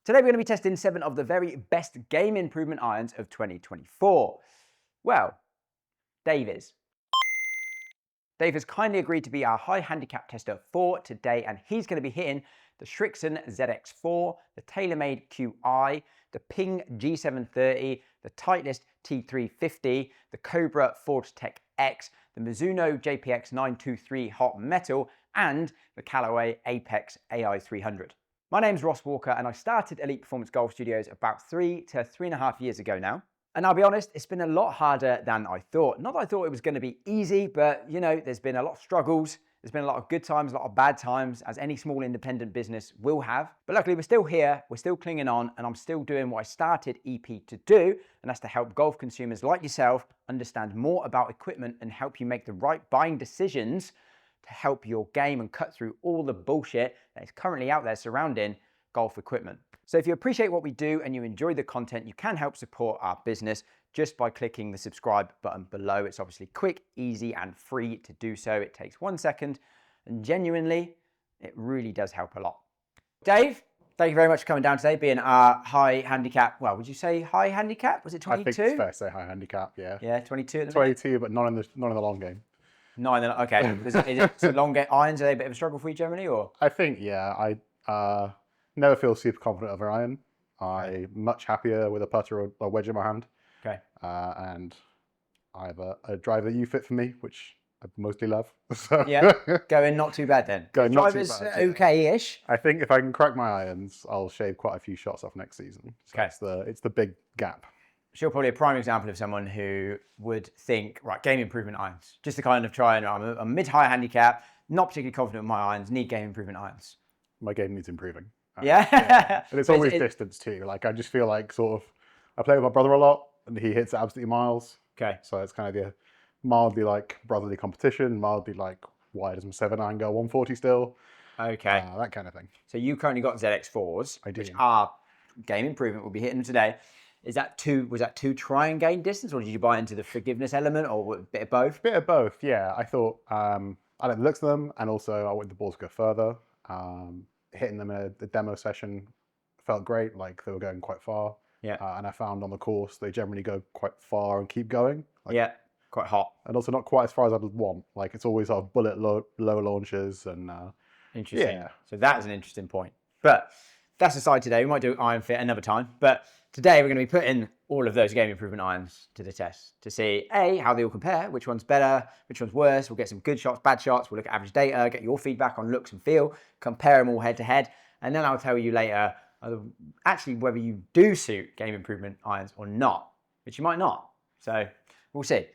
Today we're going to be testing 7 of the very best game improvement irons of 2024. Well, Dave is. Dave has kindly agreed to be our high handicap tester for today, and he's going to be hitting the Srixon ZX4, the Taylormade Qi, the Ping G730, the Titleist T350, the Cobra Forged Tec X, the Mizuno JPX 923 hot metal, and the Callaway Apex AI 300. My name's Ross Walker, and I started Elite Performance Golf Studios about 3 to 3.5 years ago now. And I'll be honest, it's been a lot harder than I thought. Not that I thought it was going to be easy, but you know, there's been a lot of struggles. There's been a lot of good times, a lot of bad times, as any small independent business will have. But luckily, we're still here, we're still clinging on, and I'm still doing what I started EP to do, and that's to help golf consumers like yourself understand more about equipment and help you make the right buying decisions to help your game and cut through all the bullshit that is currently out there surrounding golf equipment. So if you appreciate what we do and you enjoy the content, you can help support our business just by clicking the subscribe button below. It's obviously quick, easy, and free to do so. It takes 1 second, and genuinely, it really does help a lot. Dave, thank you very much for coming down today, being our high handicap. Well, would you say high handicap? Was it 22? I think it's fair to say high handicap, yeah. Yeah, 22 at the 22, minute? but not in the long game. No, okay. Is it so long game irons? Are they a bit of a struggle for you generally, or? I think, yeah. I never feel super confident over iron. I'm much happier with a putter or a wedge in my hand. Okay. And I have a driver that you fit for me, which I mostly love. So Yeah, going not too bad then. Going not too Driver's bad, okay-ish. I think if I can crack my irons, I'll shave quite a few shots off next season. So Okay. it's the big gap. So you're probably a prime example of someone who would think, right, game improvement irons. Just to kind of try and, I'm a mid-high handicap, not particularly confident with my irons, need game improvement irons. My game needs improving. Yeah. And it's always distance too. Like, I just feel like sort of, I play with my brother a lot and he hits absolutely miles. Okay. So it's kind of the mildly like brotherly competition, mildly like, why does my 7-iron go 140 still? Okay. That kind of thing. So you currently got ZX4s, I do. which are game improvement. We'll be hitting them today. Was that to try and gain distance, or did you buy into the forgiveness element, or a bit of both? Bit of both, yeah. I thought, I like the looks of them, and also I wanted the balls to go further. Hitting them in a demo session felt great, like they were going quite far. Yeah. And I found on the course, they generally go quite far and keep going. Like, Yeah, quite hot. And also not quite as far as I'd want. Like, it's always sort of bullet low launches and... Interesting. Yeah. So that is an interesting point. But that's aside today. We might do iron fit another time. But today we're going to be putting all of those game improvement irons to the test to see, A, how they all compare, which one's better, which one's worse. We'll get some good shots, bad shots. We'll look at average data, get your feedback on looks and feel, compare them all head to head. And then I'll tell you later, actually, whether you do suit game improvement irons or not, which you might not. So we'll see.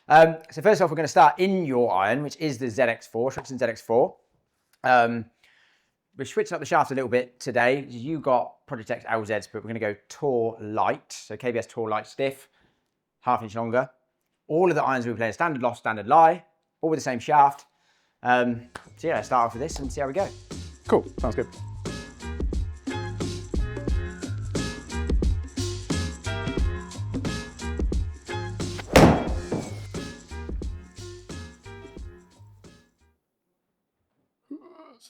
So first off, we're going to start in your iron, which is the ZX4, Srixon ZX4. We've switched up the shaft a little bit today. You got Project X LZs, but we're going to go Tour Light. So KBS Tour Light stiff, 1/2 inch longer. All of the irons we play are standard loft, standard lie, all with the same shaft. So yeah, let's start off with this and see how we go. Cool, sounds good.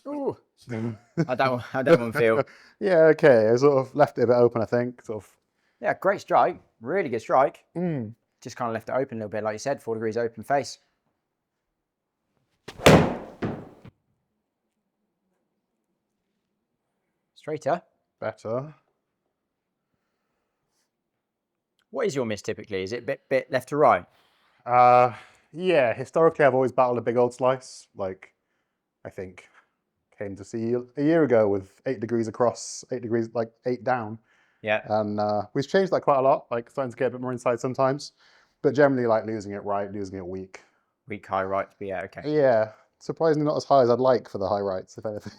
Ooh. How'd that one feel? Yeah, okay. I sort of left it a bit open, I think. Sort of. Yeah, great strike. Really good strike. Just kind of left it open a little bit, like you said, 4 degrees open face. Straighter. Better. What is your miss typically? Is it bit left to right? Yeah, historically I've always battled a big old slice. Like, I think came to see a year ago with 8 degrees across, 8 degrees, like 8 down. Yeah. And we've changed that quite a lot, like starting to get a bit more inside sometimes, but generally like losing it right, losing it weak. Weak high rights, but yeah, okay. Yeah, surprisingly not as high as I'd like for the high rights, if anything.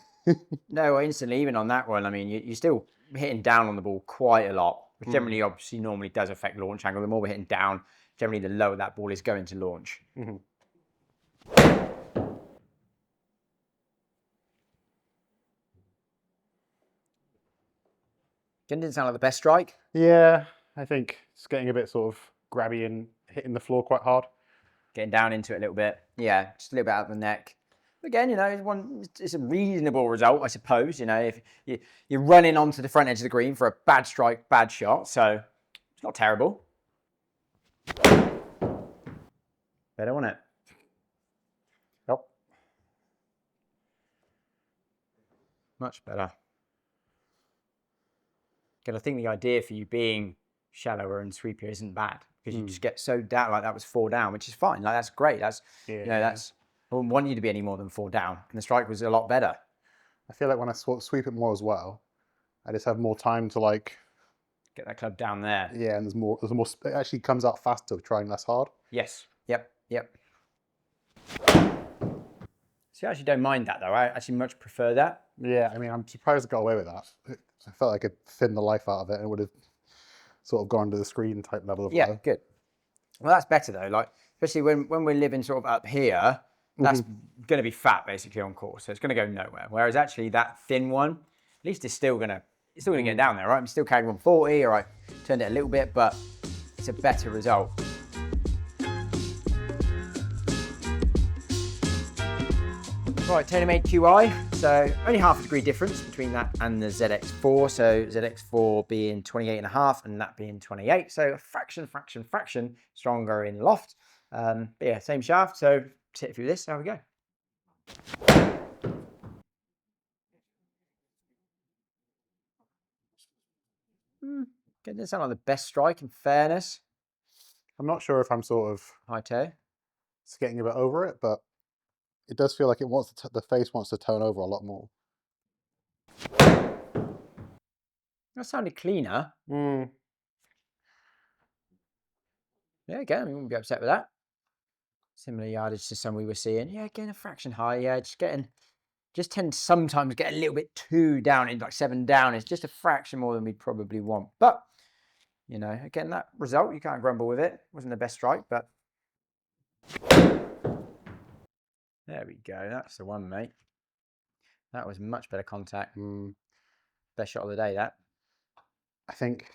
No, instantly, even on that one, I mean, you're still hitting down on the ball quite a lot, which generally, obviously, normally does affect launch angle. The more we're hitting down, generally the lower that ball is going to launch. Didn't sound like the best strike. Yeah, I think it's getting a bit sort of grabby and hitting the floor quite hard. Getting down into it a little bit. Yeah, just a little bit out of the neck. again, you know, it's a reasonable result, I suppose. You know, if you're running onto the front edge of the green for a bad strike, bad shot, so it's not terrible. Better, wasn't it? Yep. Much better. Again, I think the idea for you being shallower and sweepier isn't bad, because you just get so down. Like that was 4 down, which is fine. Like that's great. That's you know, that's I wouldn't want you to be any more than 4 down, and the strike was a lot better. I feel like when I sweep it more as well, I just have more time to like get that club down there. Yeah, and there's more. It actually comes out faster trying less hard. Yes. Yep. See, I actually don't mind that though. I actually much prefer that. Yeah, I mean, I'm surprised I got away with that. I felt like I could thin the life out of it and it would have sort of gone to the screen type level of play. Yeah, good. Well, that's better though. Like, especially when we're living sort of up here, that's going to be fat basically on course, so it's going to go nowhere. Whereas actually that thin one, at least it's still going to get down there, right? I'm still carrying 140, or I turned it a little bit, but it's a better result. Right, Taylormade Qi. So only half a degree difference between that and the ZX4. So ZX4 being 28.5 and that being 28. So a fraction stronger in loft. But yeah, same shaft. So sit through this. There we go. Doesn't sound like the best strike in fairness. I'm not sure if I'm sort of high toe. It's getting a bit over it, but it does feel like it wants to the face wants to tone over a lot more. That sounded cleaner. Yeah, again, I wouldn't be upset with that. Similar yardage to some we were seeing. Yeah, again, a fraction high. Yeah, just tend to sometimes get a little bit too down in like 7 down. It's just a fraction more than we'd probably want. But, you know, again, that result, you can't grumble with it. Wasn't the best strike, but there we go. That's the one, mate. That was much better contact. Best shot of the day, that. I think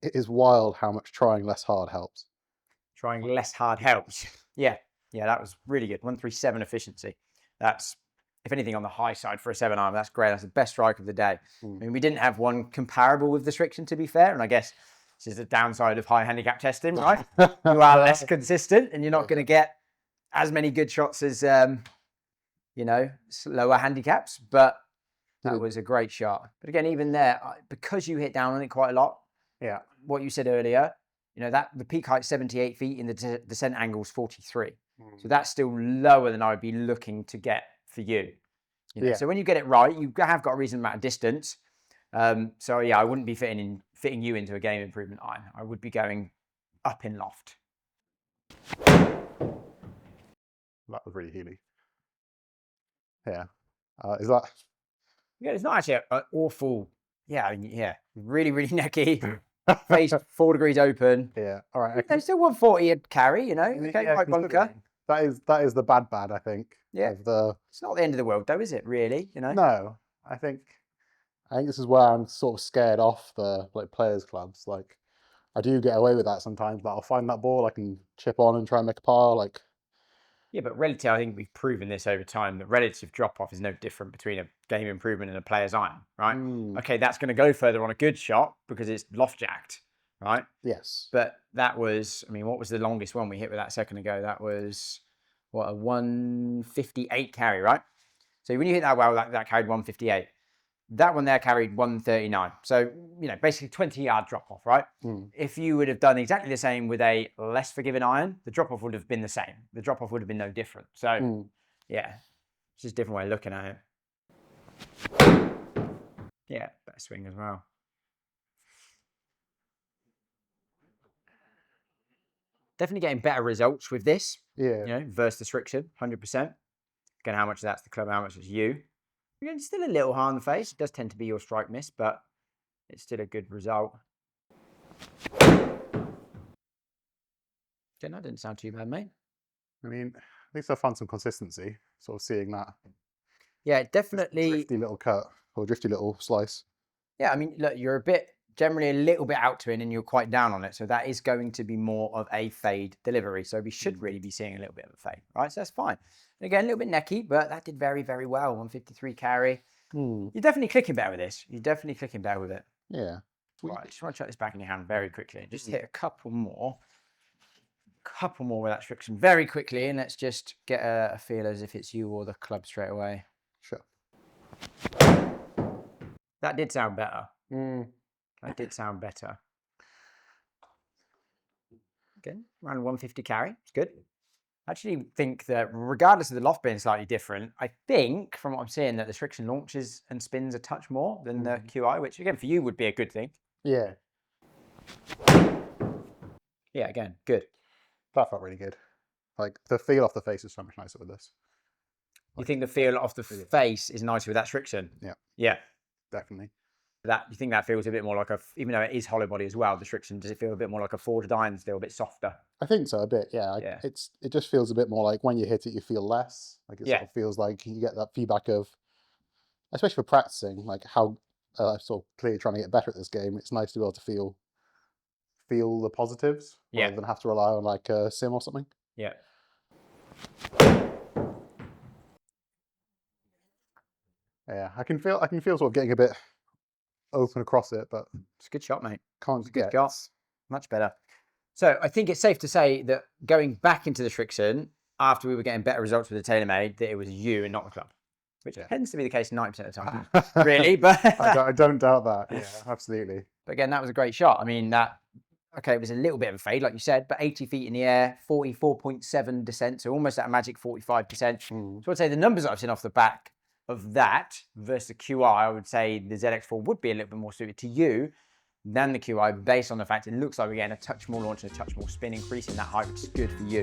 it is wild how much trying less hard helps. Trying less hard helps. Yeah, that was really good. 137 efficiency. That's, if anything, on the high side for a 7-iron. That's great. That's the best strike of the day. I mean, we didn't have one comparable with the Srixon, to be fair, and I guess this is the downside of high handicap testing, right? You are less consistent, and you're not going to get as many good shots as, you know, lower handicaps, but that was a great shot. But again, even there, because you hit down on it quite a lot, what you said earlier, you know, that the peak height 78 feet in the descent angle is 43. So that's still lower than I would be looking to get for you. You know? So when you get it right, you have got a reasonable amount of distance. So yeah, I wouldn't be fitting you into a game improvement iron. I would be going up in loft. That was really healy. Yeah. Is that? Yeah, it's not actually an awful. Yeah, I mean, yeah, really, really necky. Face 4 degrees open. Yeah. All right. There's still 140 a carry. You know, okay, yeah, quite bunker. That is the bad, I think. Yeah. It's not the end of the world, though, is it? Really? You know. No, I think this is where I'm sort of scared off the players clubs. Like, I do get away with that sometimes, but I'll find that ball I can chip on and try and make a par. Like. Yeah, but relative, I think we've proven this over time, that relative drop-off is no different between a game improvement and a player's iron, right? Okay, that's going to go further on a good shot because it's loft-jacked, right? Yes. But that was, I mean, what was the longest one we hit with that a second ago? That was, what, a 158 carry, right? So when you hit that well, that carried 158. That one there carried 139. So, you know, basically 20-yard drop-off, right? If you would have done exactly the same with a less forgiving iron, the drop-off would have been the same. The drop-off would have been no different. So, yeah, it's just a different way of looking at it. Yeah, better swing as well. Definitely getting better results with this. Yeah. You know, versus the Srixon, 100%. Again, how much of that's the club, how much is you. Again, still a little hard on the face. It does tend to be your strike miss, but it's still a good result. Again, that didn't sound too bad, mate. I mean, at least I found some consistency, sort of seeing that. Yeah, definitely. Drifty little cut or drifty little slice. Yeah, I mean, look, you're generally a little bit out to in and you're quite down on it. So that is going to be more of a fade delivery. So we should really be seeing a little bit of a fade, right? So that's fine. Again, a little bit necky, but that did very, very well. 153 carry. Hmm. You're definitely clicking better with this. You're definitely clicking better with it. Yeah. Right, I just want to chuck this back in your hand very quickly. Just hit a couple more. With that Srixon very quickly, and let's just get a feel as if it's you or the club straight away. Sure. That did sound better. Mm. That did sound better. Again, around 150 carry. It's good. I actually think that regardless of the loft being slightly different, I think from what I'm seeing that the Srixon launches and spins a touch more than the QI, which again for you would be a good thing. Yeah. Yeah, again, good. That felt really good. Like the feel off the face is so much nicer with this. You think the feel off the face is nicer with that Srixon? Yeah. Yeah. Definitely. You think that feels a bit more like even though it is hollow body as well, the Srixon, does it feel a bit more like a forged iron still, a bit softer? I think so, a bit, yeah. It just feels a bit more like when you hit it, you feel less. Like it sort of feels like you get that feedback of, especially for practicing, like how sort of clearly trying to get better at this game. It's nice to be able to feel the positives rather than have to rely on like a sim or something. Yeah. Yeah, I can feel sort of getting a bit open across it, but it's a good shot, mate. Can't good shot. Much better. So I think it's safe to say that going back into the Srixon after we were getting better results with the Taylormade, that it was you and not the club, which tends to be the case 90% of the time, really. But I don't doubt that. Yeah, absolutely. But again, that was a great shot. I mean, it was a little bit of a fade, like you said, but 80 feet in the air, 44.7 descent, so almost at a magic 45%. So I'd say the numbers that I've seen off the back of that versus the QI, I would say the ZX4 would be a little bit more suited to you than the QI, based on the fact it looks like we're getting a touch more launch and a touch more spin, increasing that height, which is good for you.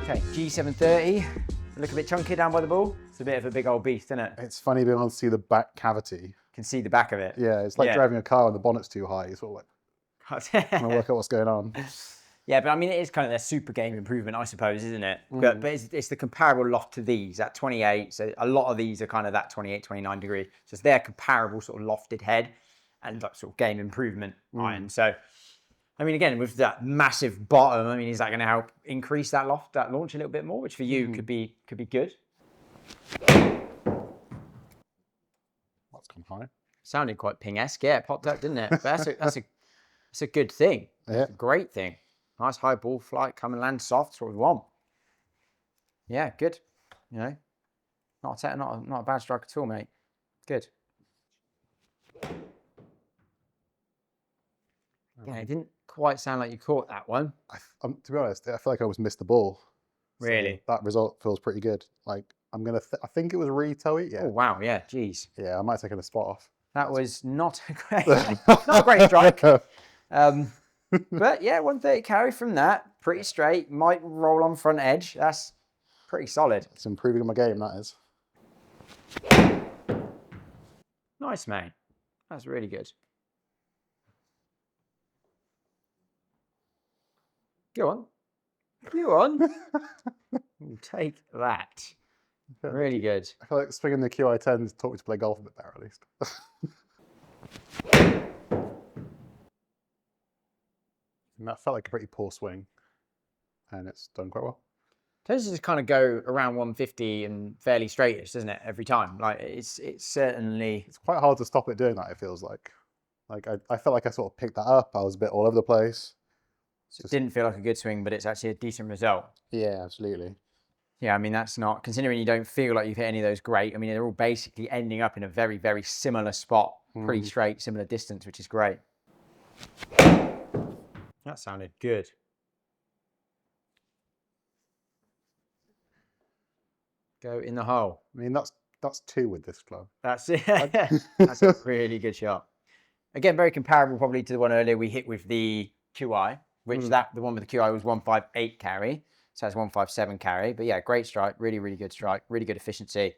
Okay, G730. Look a bit chunky down by the ball. It's a bit of a big old beast, isn't it? It's funny being able to see the back cavity. You can see the back of it. Yeah, it's like driving a car and the bonnet's too high. It's sort of like trying to work out what's going on. Yeah, but I mean, it is kind of their super game improvement, I suppose, isn't it? But it's the comparable loft to these at 28. So a lot of these are kind of that 28, 29 degree. So it's their comparable sort of lofted head and like sort of game improvement iron. So, I mean, again, with that massive bottom, I mean, is that going to help increase that launch a little bit more, which for you could be good? That's come high. Sounded quite ping-esque. Yeah, it popped up, didn't it? But that's a good thing. Yeah. That's a great thing. Nice high ball flight, come and land soft, sort of want. Yeah, good. You know, not a bad strike at all, mate. Good. Yeah, it didn't quite sound like you caught that one. To be honest, I feel like I almost missed the ball. Really? So that result feels pretty good. Like I think it was really toey. Yeah. Oh wow, yeah, jeez. Yeah, I might have taken a spot off. That was not a great strike. But yeah, 130 carry from that, pretty straight. Might roll on front edge. That's pretty solid. It's improving my game, that is. Nice, mate. That's really good. Go on. Go on. We'll take that. Really good. I feel like swinging the QI10s taught me to play golf a bit better, at least. And that felt like a pretty poor swing, and it's done quite well. Tends to just kind of go around 150 and fairly straightish, doesn't it, every time? Like it's certainly... It's quite hard to stop it doing that, it feels like. Like I felt like I sort of picked that up. I was a bit all over the place. So it didn't feel like a good swing, but it's actually a decent result. Yeah, absolutely. Yeah, I mean, that's not... Considering you don't feel like you've hit any of those great, I mean, they're all basically ending up in a very, very similar spot. Pretty straight, similar distance, which is great. That sounded good. Go in the hole. I mean, that's two with this club. That's it. That's a really good shot. Again, very comparable probably to the one earlier we hit with the QI, which the one with the QI was 158 carry. So that's 157 carry. But yeah, great strike. Really, really good strike. Really good efficiency.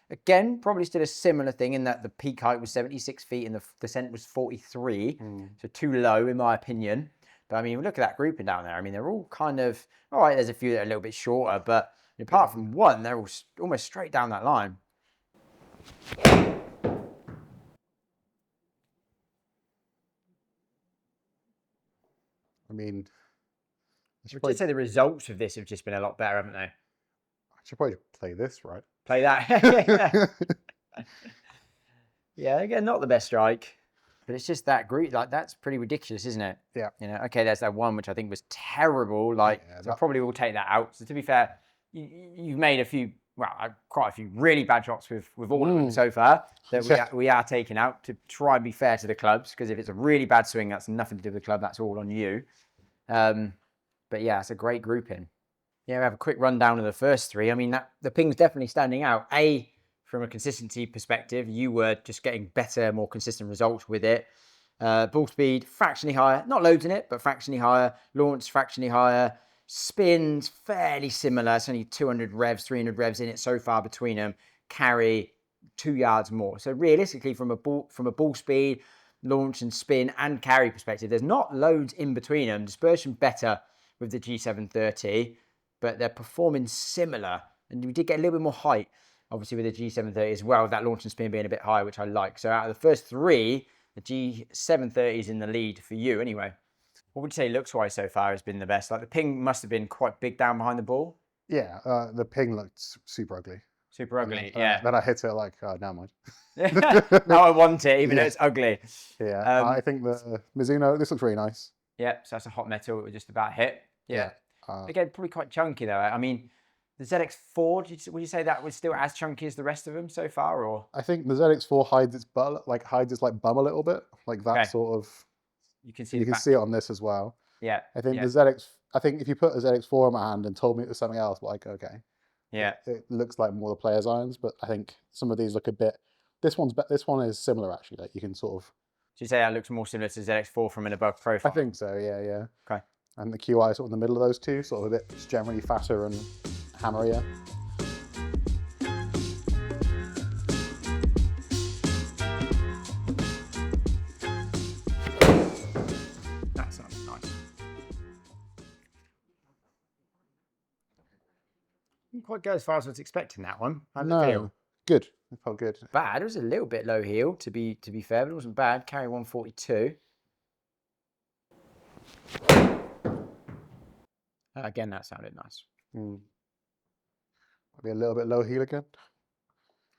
Again, probably still a similar thing in that the peak height was 76 feet and the descent was 43. So too low in my opinion. But I mean, look at that grouping down there. I mean, they're all kind of, all right, there's a few that are a little bit shorter, but apart from one, they're all almost straight down that line. mean, I would say the results of this have just been a lot better, haven't they? I should probably play this, right? Play that. Yeah, again, not the best strike, but it's just that group. Like, that's pretty ridiculous, isn't it? Yeah. You know, okay, there's that one which I think was terrible. Like, so probably we'll take that out. So to be fair, you've made a few, well, quite a few really bad shots with all of them so far that we are taking out to try and be fair to the clubs, because if it's a really bad swing, that's nothing to do with the club. That's all on you. But yeah, it's a great grouping. Yeah, we have a quick rundown of the first three. I mean, the ping's definitely standing out. From a consistency perspective, you were just getting better, more consistent results with it. Ball speed, fractionally higher. Not loads in it, but fractionally higher. Launch, fractionally higher. Spins, fairly similar. It's only 200 revs, 300 revs in it so far between them. Carry 2 yards more. So realistically, from a ball speed, launch and spin and carry perspective, there's not loads in between them. Dispersion better with the G730, but they're performing similar. And we did get a little bit more height, obviously, with the G730 as well, with that launch and spin being a bit higher, which I like. So out of the first three, the G730 is in the lead for you anyway. What would you say looks-wise so far has been the best? Like, the ping must have been quite big down behind the ball. Yeah, the ping looked super ugly. Super ugly, yeah. Then I hit it like, oh, never mind. Now I want it, even though it's ugly. Yeah, I think the Mizuno, this looks really nice. Yeah, so that's a hot metal. It would just about hit. Yeah. Again, probably quite chunky though. I mean, the ZX4, would you say that was still as chunky as the rest of them so far, or? I think the ZX4 hides its butt, like bum a little bit, like that sort of. You can see. You can see it on this as well. Yeah. I think the ZX. I think if you put a ZX4 in my hand and told me it was something else, like okay. Yeah. It looks like more the players' irons, but I think some of these look a bit. This one is similar actually. Like you can sort of. Do you say that looks more similar to ZX4 from an above profile? I think so. Yeah. Okay. And the QI sort of in the middle of those two, sort of a bit generally fatter and hammerier. That sounds nice. Didn't quite go as far as I was expecting that one. How did it feel? Good. It felt good. Bad. It was a little bit low heel to be fair, but it wasn't bad. Carry 142. Again, that sounded nice. Maybe a little bit low heel again.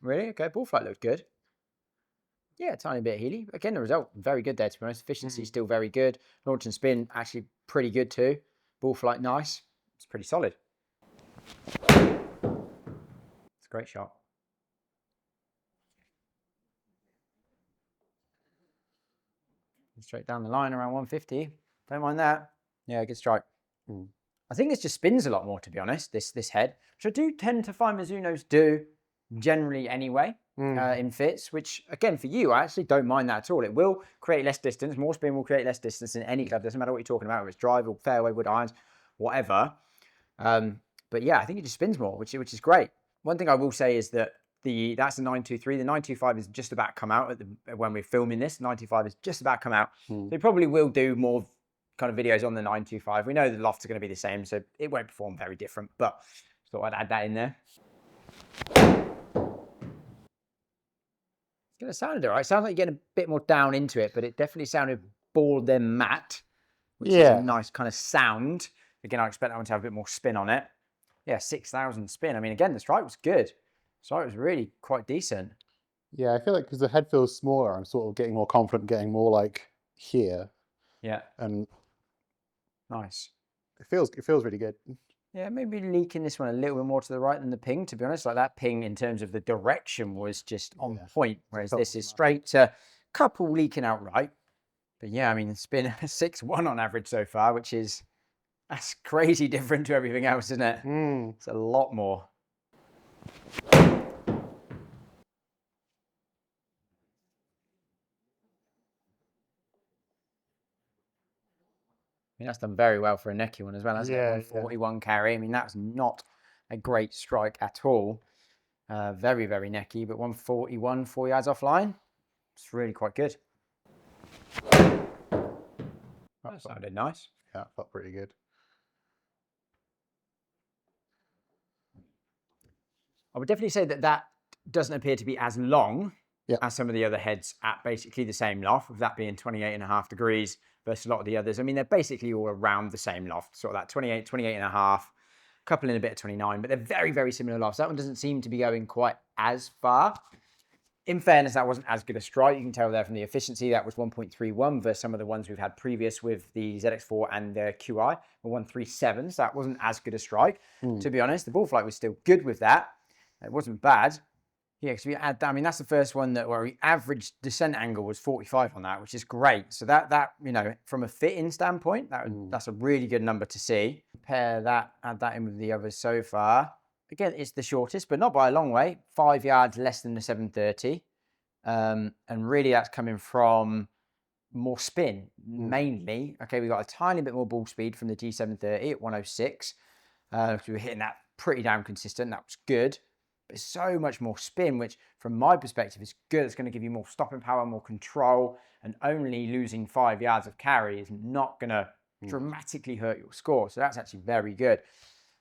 Really? Okay, ball flight looked good. Yeah, a tiny bit heely. Again, the result, very good there, to be honest. Efficiency still very good. Launch and spin, actually pretty good too. Ball flight, nice. It's pretty solid. It's a great shot. Straight down the line around 150. Don't mind that. Yeah, good strike. I think this just spins a lot more, to be honest, this head, which I do tend to find Mizunos do generally anyway in fits, which, again, for you, I actually don't mind that at all. It will create less distance. More spin will create less distance in any club. Doesn't matter what you're talking about, whether it's drive or fairway, wood irons, whatever. But yeah, I think it just spins more, which is great. One thing I will say is that that's the 923. The 925 is just about come out when we're filming this. 925 is just about come out. So we probably will do more kind of videos on the 925. We know the lofts are going to be the same, so it won't perform very different, but just thought I'd add that in there. It's going to sound all right. It sounds like you're getting a bit more down into it, but it definitely sounded ball then matte, which is a nice kind of sound. Again, I expect that one to have a bit more spin on it. Yeah, 6,000 spin. I mean, again, the strike was good. The strike was really quite decent. Yeah, I feel like because the head feels smaller, I'm sort of getting more confident, getting more like here. Yeah. And nice. It feels really good. Yeah, maybe leaking this one a little bit more to the right than the ping, to be honest. Like that ping in terms of the direction was just on point, whereas this is straight to couple leaking out right. But yeah, I mean, it's been 6-1 on average so far, that's crazy different to everything else, isn't it? It's a lot more. I mean, that's done very well for a necky one as well, hasn't it? 141 carry. I mean, that's not a great strike at all. Very, very necky, but 141, 4 yards offline. It's really quite good. That sounded nice. Yeah, felt pretty good. I would definitely say that doesn't appear to be as long as some of the other heads at basically the same loft, with that being 28.5 degrees versus a lot of the others. I mean, they're basically all around the same loft, sort of that 28, 28.5, couple in a bit of 29, but they're very, very similar lofts. That one doesn't seem to be going quite as far. In fairness, that wasn't as good a strike. You can tell there from the efficiency, that was 1.31 versus some of the ones we've had previous with the ZX4 and the Qi were 1.37. So that wasn't as good a strike, to be honest. The ball flight was still good with that. It wasn't bad. Yeah, because we add that, I mean, that's the first one where we average descent angle was 45 on that, which is great. So that you know, from a fit-in standpoint, that's a really good number to see. Pair that, add that in with the others so far. Again, it's the shortest, but not by a long way. 5 yards less than the 730. And really that's coming from more spin, mainly. Okay, we got a tiny bit more ball speed from the T730 at 106. So we were hitting that pretty damn consistent. That was good. But so much more spin, which from my perspective is good. It's going to give you more stopping power, more control, and only losing 5 yards of carry is not going to dramatically hurt your score. So that's actually very good.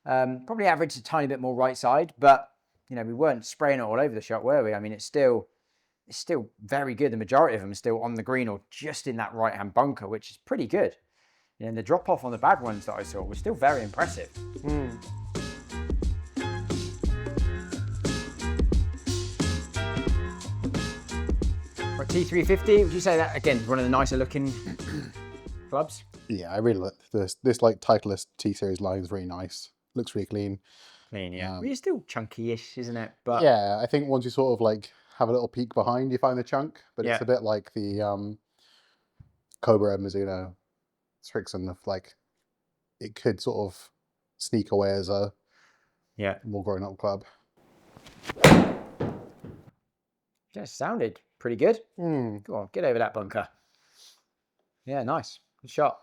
Probably averaged a tiny bit more right side, but you know, we weren't spraying it all over the shot, were we? I mean, it's still very good. The majority of them are still on the green or just in that right-hand bunker, which is pretty good. You know, and the drop-off on the bad ones that I saw was still very impressive. T350, would you say that, again, one of the nicer looking clubs? Yeah, I really like this like Titleist T-Series line is really nice. Looks really clean. Clean, yeah. Well, it's still chunky-ish, isn't it? But yeah, I think once you sort of like have a little peek behind, you find the chunk, but it's a bit like the Cobra Mizuno Srixon of like, it could sort of sneak away as a more grown-up club. Just sounded pretty good. Go on, get over that bunker. Yeah, nice. Good shot.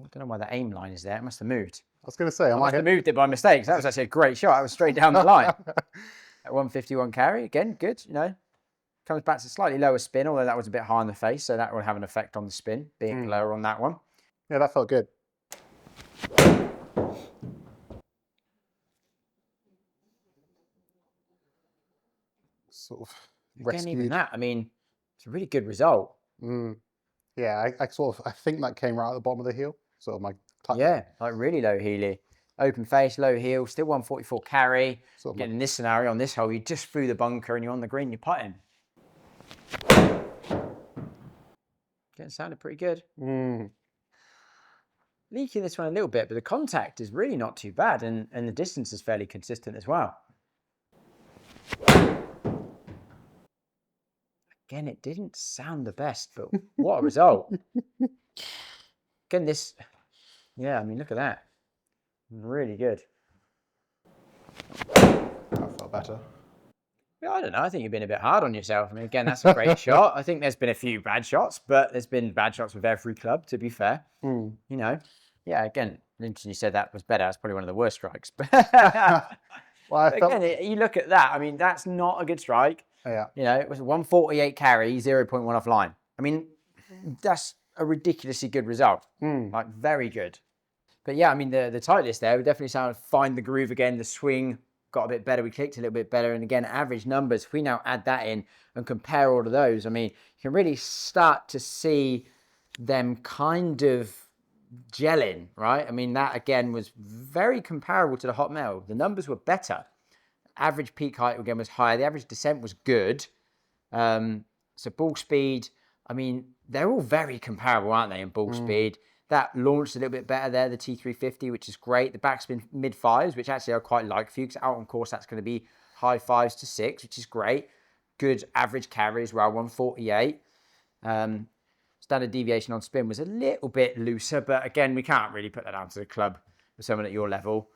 I don't know why that aim line is there. It must have moved. I was going to say, I must have moved it by mistake. That was actually a great shot. That was straight down the line. At 151 carry, again, good. You know, comes back to slightly lower spin, although that was a bit high on the face, so that will have an effect on the spin, being lower on that one. Yeah, that felt good. Sort of rescued. Again, even that, I mean, it's a really good result. Yeah, I think that came right at the bottom of the heel. Sort of my yeah, like really low heely. Open face, low heel, still 144 carry. Sort of getting in this scenario, on this hole, you just through the bunker and you're on the green, you're putting. Getting sounded pretty good. Leaking this one a little bit, but the contact is really not too bad, and the distance is fairly consistent as well. Again, it didn't sound the best, but what a result. Again, this, yeah, I mean, look at that. Really good. That felt better. Yeah, I don't know. I think you've been a bit hard on yourself. I mean, again, that's a great shot. I think there's been a few bad shots, but there's been bad shots with every club, to be fair. You know, yeah, again, interesting you said that was better. That's probably one of the worst strikes. Well, again, you look at that. I mean, that's not a good strike. Yeah. You know, it was a 148 carry, 0.1 off line. I mean, that's a ridiculously good result. Like, very good. But yeah, I mean, the Titleist there, we definitely sound find the groove again. The swing got a bit better. We clicked a little bit better. And again, average numbers, if we now add that in and compare all of those, I mean, you can really start to see them kind of gelling, right? I mean, that again was very comparable to the hot metal. The numbers were better. Average peak height again was higher. The average descent was good. So ball speed, I mean, they're all very comparable, aren't they, in ball speed? That launched a little bit better there, the T350, which is great. The backspin mid-5s, which actually I quite like for you, because out on course that's going to be high 5s to 6, which is great. Good average carry as well, 148. Standard deviation on spin was a little bit looser, but again, we can't really put that down to the club for someone at your level.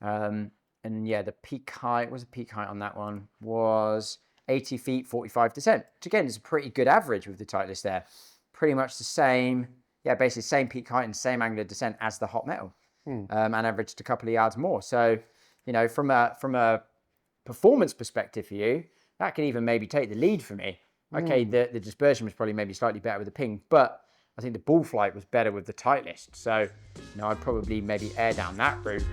And yeah, the peak height, what was the peak height on that one? Was 80 feet, 45 descent, which again is a pretty good average with the Titleist there. Pretty much the same. Yeah, basically same peak height and same angle of descent as the hot metal, and averaged a couple of yards more. So, you know, from a performance perspective for you, that could even maybe take the lead for me. Okay, the dispersion was probably maybe slightly better with the ping, but I think the ball flight was better with the Titleist. So, you know, I'd probably maybe air down that route.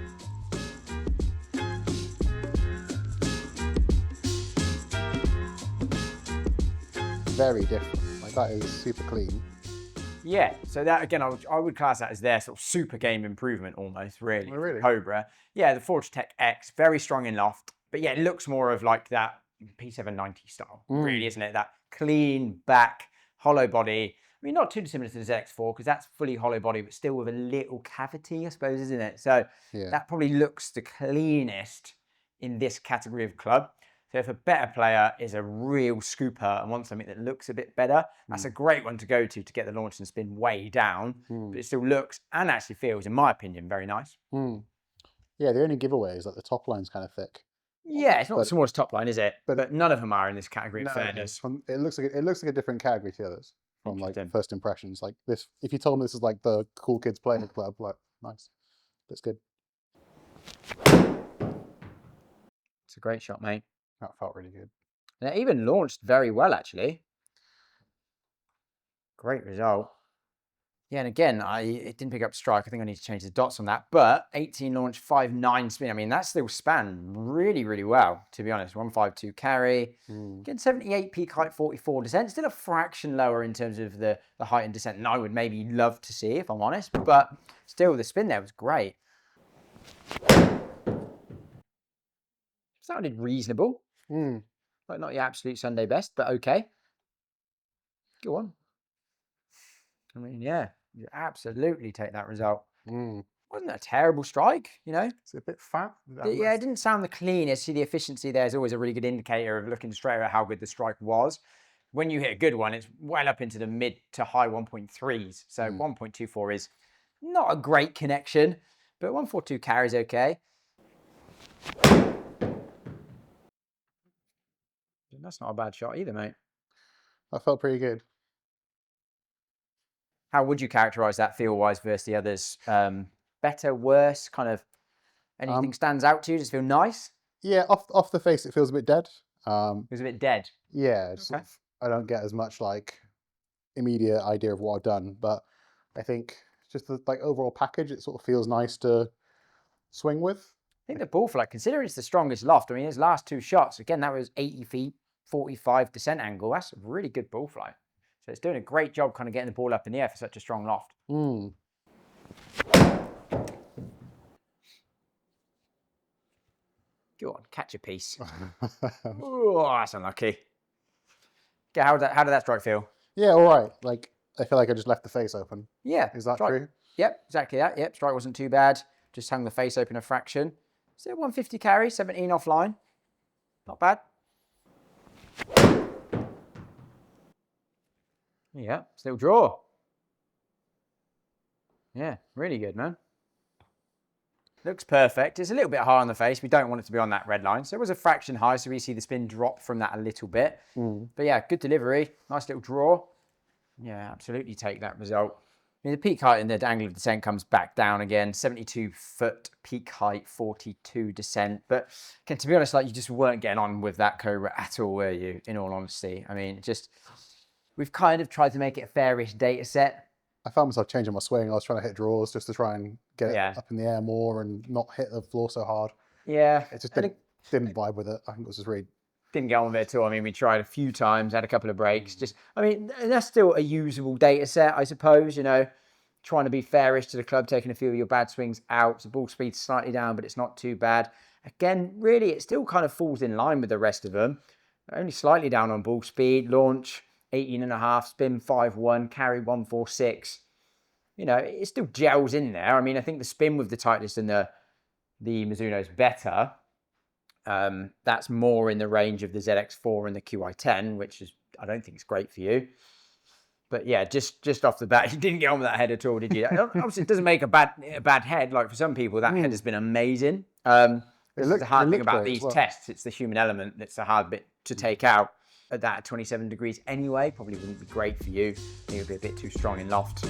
very different. Like that is super clean. Yeah, so that again, I would class that as their sort of super game improvement almost, really. Oh, really? Cobra. Yeah, the Forged Tec X, very strong in loft, but yeah, it looks more of like that P790 style, really, isn't it? That clean back, hollow body. I mean, not too dissimilar to the ZX4 because that's fully hollow body, but still with a little cavity, I suppose, isn't it? So that probably looks the cleanest in this category of club. So if a better player is a real scooper and wants something that looks a bit better, that's a great one to go to get the launch and spin way down, but it still looks and actually feels, in my opinion, very nice. Yeah, the only giveaway is that the top line's kind of thick. Yeah, it's not the smallest top line, is it? But none of them are in this category, in fairness. It looks like a different category to the others from like first impressions. Like this, if you told me this is like the cool kids playing club, like nice, that's good. It's a great shot, mate. That felt really good. And it even launched very well, actually. Great result. Yeah, and again, it didn't pick up strike. I think I need to change the dots on that. But 18 launch, 5.9 spin. I mean, that still span really, really well, to be honest. 152 carry. Again, 78 peak height, 44 descent. Still a fraction lower in terms of the height and descent than I would maybe love to see, if I'm honest. But still, the spin there was great. Sounded reasonable. Like not your absolute Sunday best, but okay. Go on. I mean, yeah, you absolutely take that result. Wasn't a terrible strike, you know? It's a bit fat. Yeah, it didn't sound the cleanest. See, the efficiency there is always a really good indicator of looking straight at how good the strike was. When you hit a good one, it's well up into the mid to high 1.3s. So 1.24 is not a great connection, but 142 carries okay. That's not a bad shot either, mate. That felt pretty good. How would you characterize that feel-wise versus the others? Better, worse, kind of anything stands out to you? Does it feel nice? Yeah, off the face, it feels a bit dead. It was a bit dead. Yeah, I don't get as much like immediate idea of what I've done, but I think just the like overall package, it sort of feels nice to swing with. I think the ball flight, considering it's the strongest loft, I mean, his last two shots, again, that was 80 feet, 45 descent angle. That's a really good ball flight. So it's doing a great job kind of getting the ball up in the air for such a strong loft. Go on, catch a piece. Oh, that's unlucky. Okay, how did that strike feel? Yeah, all right. Like, I feel like I just left the face open. Yeah. Is that true? Yep, exactly that. Yep, strike wasn't too bad. Just hung the face open a fraction. So 150 carry, 17 offline. Not bad. Yeah, still draw. Yeah, really good, man. Looks perfect. It's a little bit high on the face. We don't want it to be on that red line. So it was a fraction high, so we see the spin drop from that a little bit. But yeah, good delivery. Nice little draw. Yeah, absolutely take that result. I mean, the peak height and the angle of descent comes back down again. 72 foot peak height, 42 descent. But again, to be honest, like you just weren't getting on with that Cobra at all, were you? In all honesty, I mean, we've kind of tried to make it a fairish data set. I found myself changing my swing. I was trying to hit draws just to try and get it up in the air more and not hit the floor so hard. Yeah. It just didn't vibe with it. I think it was just really... Didn't get on with it at all. I mean, we tried a few times, had a couple of breaks. I mean, that's still a usable data set, I suppose, you know. Trying to be fairish to the club, taking a few of your bad swings out. The ball speed's slightly down, but it's not too bad. Again, really, it still kind of falls in line with the rest of them. Only slightly down on ball speed. Launch, 18.5, spin 5.1, carry 146. You know, it still gels in there. I mean, I think the spin with the Titleist and the Mizuno is better. That's more in the range of the ZX4 and the QI10, which is, I don't think it's great for you. But yeah, just off the bat, you didn't get on with that head at all, did you? Obviously, it doesn't make a bad head. Like for some people, that head has been amazing. The hard thing about these tests, it's the human element that's the hard bit to take out. At that 27 degrees anyway, probably wouldn't be great for you. I think it would be a bit too strong in loft.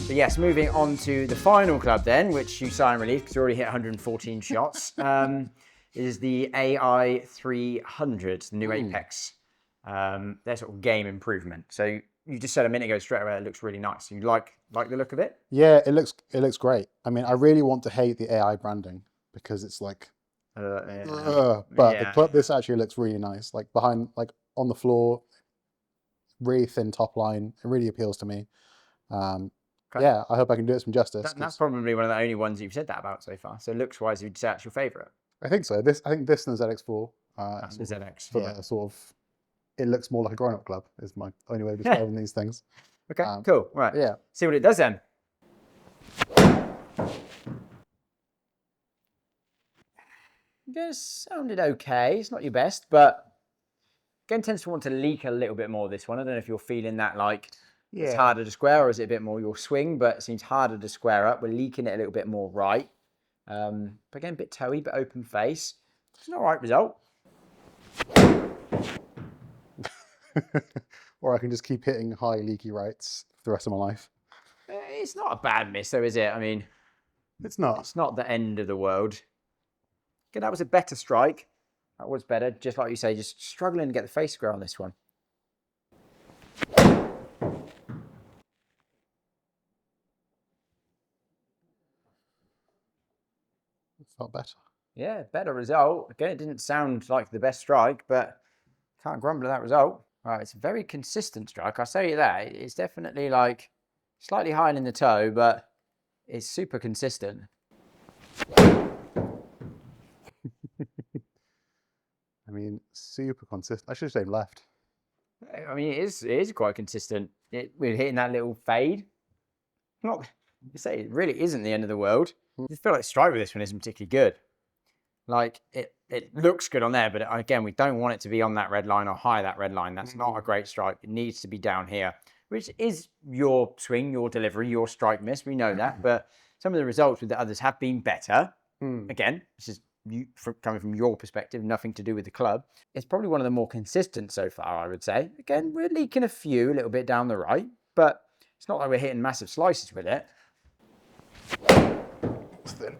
But yes, moving on to the final club then, which you sigh in relief because you already hit 114 shots. Is the AI 300, the new Apex. Their sort of game improvement. So you just said a minute ago straight away it looks really nice. You like the look of it? Yeah, it looks great. I mean, I really want to hate the AI branding because it's like But this actually looks really nice. Like behind, like on the floor, really thin top line. It really appeals to me. Yeah, I hope I can do it some justice. That's probably one of the only ones you've said that about so far. So looks wise, you'd say that's your favourite. I think so. I think this and the ZX4. That's the ZX. For sort of, it looks more like a grown-up club. Is my only way of describing these things. Okay, cool. Right. Yeah. See what it does then. This sounded okay. It's not your best, but again tends to want to leak a little bit more. This one. I don't know if you're feeling that like. Yeah. It's harder to square, or is it a bit more your swing? But it seems harder to square up. We're leaking it a little bit more right. But again, a bit toey, but open face. It's an all right result. Or I can just keep hitting high leaky rights for the rest of my life. It's not a bad miss, though, is it? I mean, it's not. It's not the end of the world. Okay, that was a better strike. That was better. Just like you say, just struggling to get the face square on this one. Felt better. Yeah, better result. Again, it didn't sound like the best strike, but can't grumble at that result. Right, it's a very consistent strike. I'll tell you that. It's definitely like slightly higher in the toe, but it's super consistent. I mean, super consistent. I should say left. I mean, it is quite consistent. We're hitting that little fade. Not, you say it really isn't the end of the world. I feel like strike with this one isn't particularly good. Like, it looks good on there, but again, we don't want it to be on that red line or high that red line. That's not a great strike. It needs to be down here, which is your swing, your delivery, your strike miss. We know that, but some of the results with the others have been better. Again, this is coming from your perspective, nothing to do with the club. It's probably one of the more consistent so far, I would say. Again, we're leaking a few a little bit down the right, but it's not like we're hitting massive slices with it. It's thin.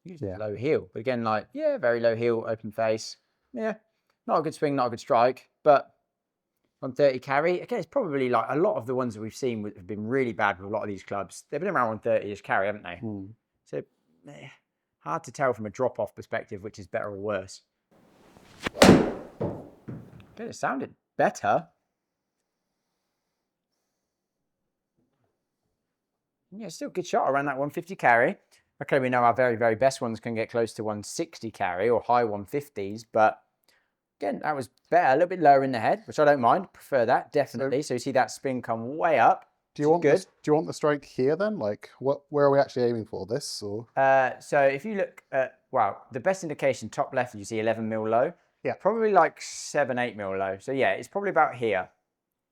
Usually low heel, but again, like, yeah, very low heel, open face. Yeah, not a good swing, not a good strike, but 130 carry. Again, it's probably like a lot of the ones that we've seen have been really bad with a lot of these clubs. They've been around 130-ish carry, haven't they? So hard to tell from a drop-off perspective which is better or worse. Okay, it sounded better. Yeah, still a good shot around that 150 carry. Okay, we know our very, very best ones can get close to 160 carry or high 150s, but again, that was better, a little bit lower in the head, which I don't mind. Prefer that, definitely. So you see that spin come way up. Do you want do you want the strike here then? Like, where are we actually aiming for? This or? So if you look at, well, the best indication, top left, you see 11 mil low. Yeah. Probably like 7, 8 mil low. So yeah, it's probably about here.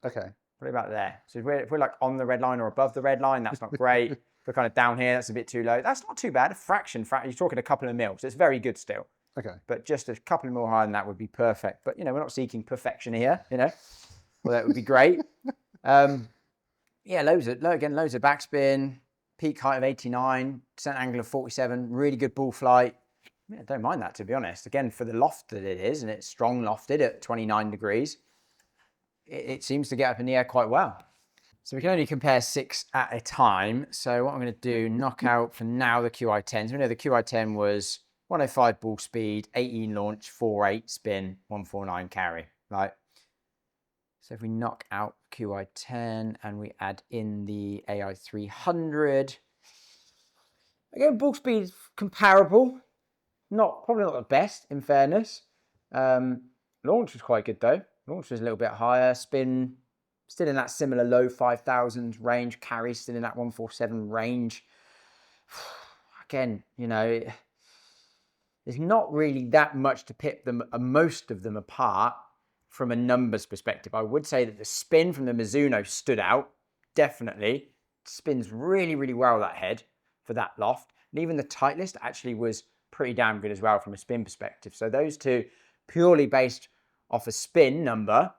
Okay. Probably about there. So if we're like on the red line or above the red line, that's not great. If we're kind of down here, that's a bit too low. That's not too bad. A fraction. You're talking a couple of mils. So it's very good still. Okay. But just a couple of mil higher than that would be perfect. But, you know, we're not seeking perfection here, you know. Well, that would be great. Yeah, loads of backspin, peak height of 89, descent angle of 47, really good ball flight. Yeah, I don't mind that, to be honest. Again, for the loft that it is, and it's strong lofted at 29 degrees, it seems to get up in the air quite well. So we can only compare 6 at a time. So what I'm going to do, knock out for now the QI10. So we know the QI10 was 105 ball speed, 18 launch, 4.8 spin, 149 carry, right? So if we knock out QI10 and we add in the AI300, again, ball speed is comparable. Probably not the best, in fairness. Launch was quite good though. Launch was a little bit higher. Spin, still in that similar low 5,000 range. Carry still in that 147 range. Again, you know, there's not really that much to pick them, most of them apart from a numbers perspective. I would say that the spin from the Mizuno stood out, definitely. Spins really, really well, that head, for that loft. And even the Titleist actually was pretty damn good as well from a spin perspective. So those two, purely based off a spin number,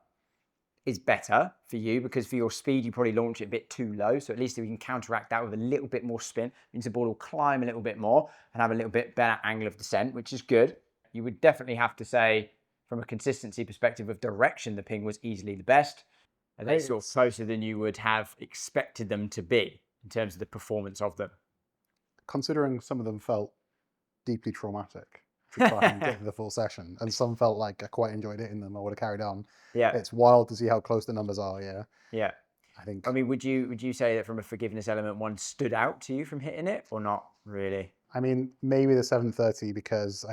is better for you, because for your speed, you probably launch it a bit too low. So at least if we can counteract that with a little bit more spin, means the ball will climb a little bit more and have a little bit better angle of descent, which is good. You would definitely have to say, from a consistency perspective of direction, the ping was easily the best. And they're sort of closer than you would have expected them to be. in terms of the performance of them. Considering some of them felt deeply traumatic to try and get through the full session, and some felt like I quite enjoyed hitting them, I would have carried on. Yeah. It's wild to see how close the numbers are, yeah. Yeah. I mean, would you say that from a forgiveness element, one stood out to you from hitting it, or not really? I mean, maybe the 730 because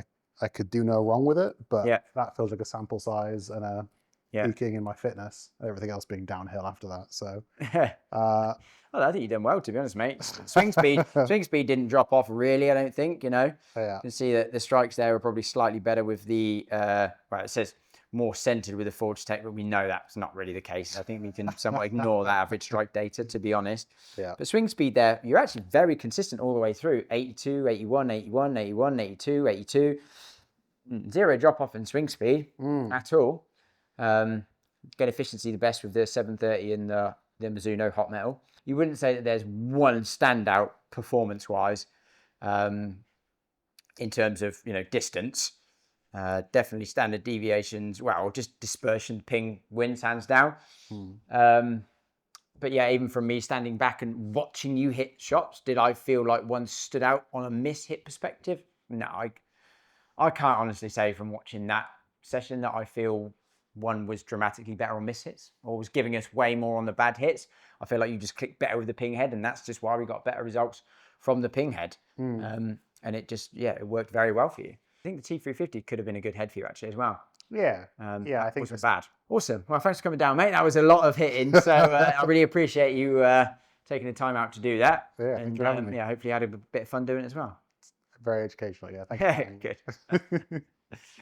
I could do no wrong with it, but that feels like a sample size and a peaking in my fitness, everything else being downhill after that. So, well, I think you've done well, to be honest, mate. Swing speed didn't drop off really, I don't think, you know. Yeah. You can see that the strikes there are probably slightly better with the, well, it says more centered with the Forged Tec, but we know that's not really the case. I think we can somewhat ignore that average strike data, to be honest. Yeah. But swing speed there, you're actually very consistent all the way through. 82, 81, 81, 81, 82, 82. Zero drop off in swing speed at all. Get efficiency the best with the 730 and the Mizuno Hot Metal. You wouldn't say that there's one standout performance-wise in terms of, you know, distance. Definitely standard deviations, well, just dispersion ping wins hands down. But yeah, even from me standing back and watching you hit shots, did I feel like one stood out on a miss hit perspective? No, I can't honestly say from watching that session that I feel one was dramatically better on miss hits or was giving us way more on the bad hits. I feel like you just clicked better with the ping head, and that's just why we got better results from the ping head. And it just, it worked very well for you. I think the T350 could have been a good head for you actually as well. Yeah, I think wasn't bad. Awesome. Well, thanks for coming down, mate. That was a lot of hitting, so I really appreciate you taking the time out to do that. Yeah, thanks for having me. Yeah, hopefully you had a bit of fun doing it as well. Very educational, yeah. Thank you. Good.